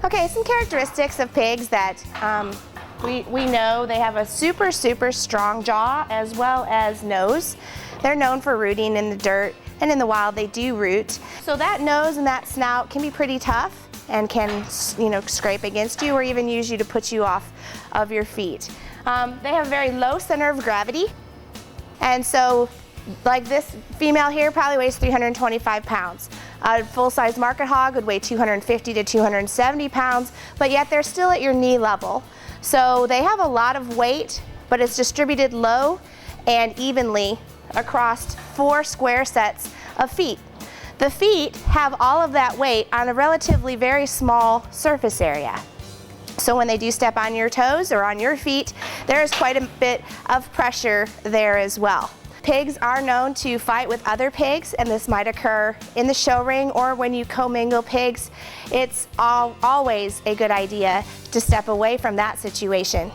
Okay, some characteristics of pigs that we know. They have a super strong jaw as well as nose. They're known for rooting in the dirt, and in the wild they do root. So that nose and that snout can be pretty tough and can, scrape against you or even use you to put you off of your feet. They have a very low center of gravity, and so like this female here probably weighs 325 pounds. A full-size market hog would weigh 250 to 270 pounds, but yet they're still at your knee level. So they have a lot of weight, but it's distributed low and evenly across 4 square sets of feet. The feet have all of that weight on a relatively very small surface area. So when they do step on your toes or on your feet, there is quite a bit of pressure there as well. Pigs are known to fight with other pigs, and this might occur in the show ring or when you commingle pigs. It's always a good idea to step away from that situation.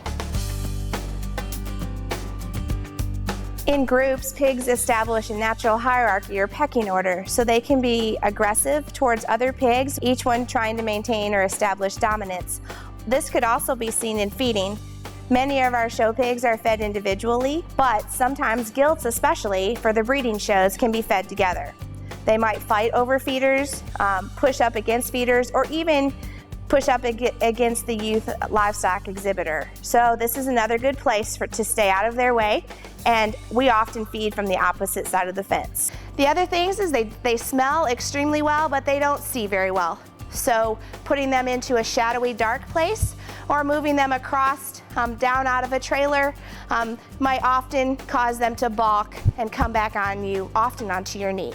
In groups, pigs establish a natural hierarchy or pecking order, so they can be aggressive towards other pigs, each one trying to maintain or establish dominance. This could also be seen in feeding. Many of our show pigs are fed individually, but sometimes gilts, especially for the breeding shows, can be fed together. They might fight over feeders, push up against feeders, or even push up against the youth livestock exhibitor. So this is another good place to stay out of their way, and we often feed from the opposite side of the fence. The other things is they smell extremely well, but they don't see very well. So putting them into a shadowy, dark place or moving them across down out of a trailer might often cause them to balk and come back on you, often onto your knee.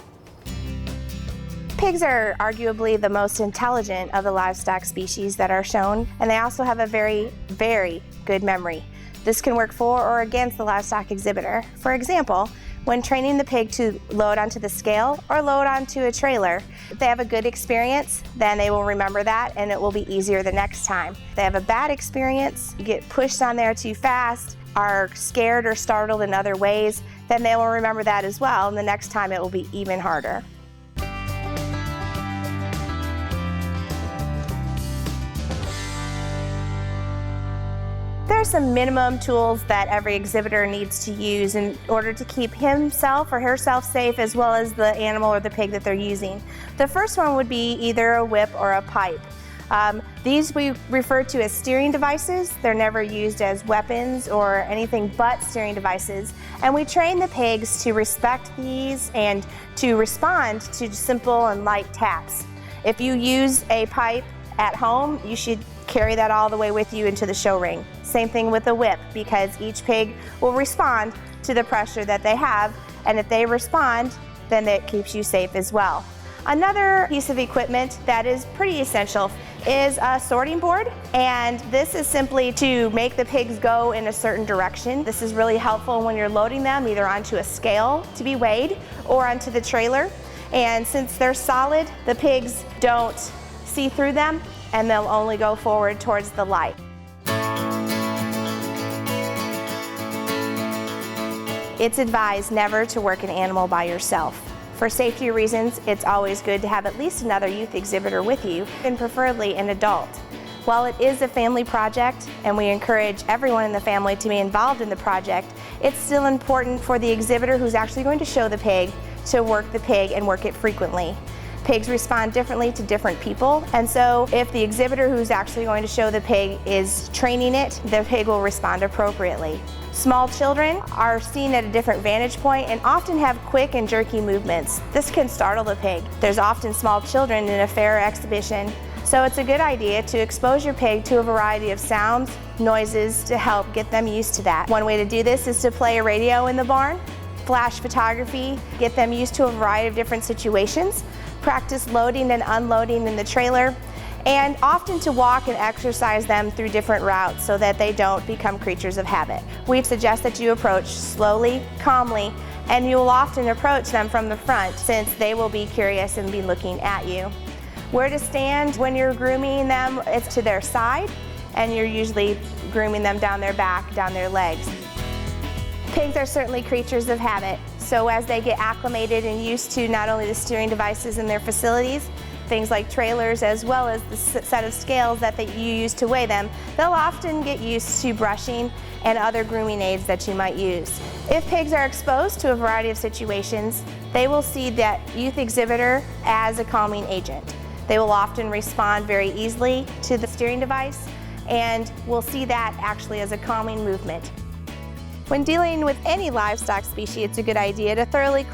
Pigs are arguably the most intelligent of the livestock species that are shown, and they also have a very, very good memory. This can work for or against the livestock exhibitor. For example, when training the pig to load onto the scale or load onto a trailer, if they have a good experience, then they will remember that and it will be easier the next time. If they have a bad experience, get pushed on there too fast, are scared or startled in other ways, then they will remember that as well, and the next time it will be even harder. There are some minimum tools that every exhibitor needs to use in order to keep himself or herself safe, as well as the animal or the pig that they're using. The first one would be either a whip or a pipe. These we refer to as steering devices. They're never used as weapons or anything but steering devices. And we train the pigs to respect these and to respond to simple and light taps. If you use a pipe at home, you should carry that all the way with you into the show ring. Same thing with a whip, because each pig will respond to the pressure that they have, and if they respond, then that keeps you safe as well. Another piece of equipment that is pretty essential is a sorting board, and this is simply to make the pigs go in a certain direction. This is really helpful when you're loading them either onto a scale to be weighed or onto the trailer. And since they're solid, the pigs don't see through them, and they'll only go forward towards the light. It's advised never to work an animal by yourself. For safety reasons, it's always good to have at least another youth exhibitor with you, and preferably an adult. While it is a family project, and we encourage everyone in the family to be involved in the project, it's still important for the exhibitor who's actually going to show the pig to work the pig and work it frequently. Pigs respond differently to different people, and so if the exhibitor who's actually going to show the pig is training it, the pig will respond appropriately. Small children are seen at a different vantage point and often have quick and jerky movements. This can startle the pig. There's often small children in a fair exhibition, so it's a good idea to expose your pig to a variety of sounds, noises to help get them used to that. One way to do this is to play a radio in the barn, flash photography, get them used to a variety of different situations, practice loading and unloading in the trailer, and often to walk and exercise them through different routes so that they don't become creatures of habit. We suggest that you approach slowly, calmly, and you will often approach them from the front since they will be curious and be looking at you. Where to stand when you're grooming them is to their side, and you're usually grooming them down their back, down their legs. Pigs are certainly creatures of habit, so as they get acclimated and used to not only the steering devices in their facilities, things like trailers as well as the set of scales that you use to weigh them, they'll often get used to brushing and other grooming aids that you might use. If pigs are exposed to a variety of situations, they will see that youth exhibitor as a calming agent. They will often respond very easily to the steering device, and we'll see that actually as a calming movement. When dealing with any livestock species, it's a good idea to thoroughly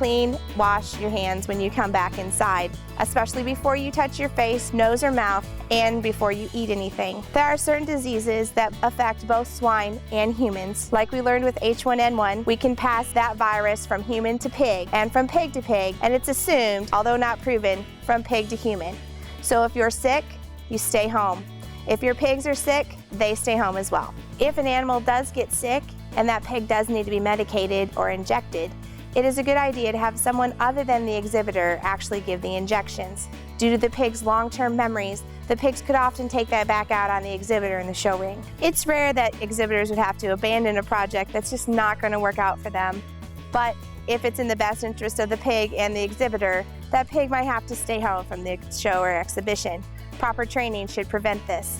wash your hands when you come back inside, especially before you touch your face, nose, or mouth, and before you eat anything. There are certain diseases that affect both swine and humans. Like we learned with H1N1, we can pass that virus from human to pig, and from pig to pig, and it's assumed, although not proven, from pig to human. So if you're sick, you stay home. If your pigs are sick, they stay home as well. If an animal does get sick, and that pig does need to be medicated or injected, it is a good idea to have someone other than the exhibitor actually give the injections. Due to the pig's long-term memories, the pigs could often take that back out on the exhibitor in the show ring. It's rare that exhibitors would have to abandon a project that's just not going to work out for them. But if it's in the best interest of the pig and the exhibitor, that pig might have to stay home from the show or exhibition. Proper training should prevent this.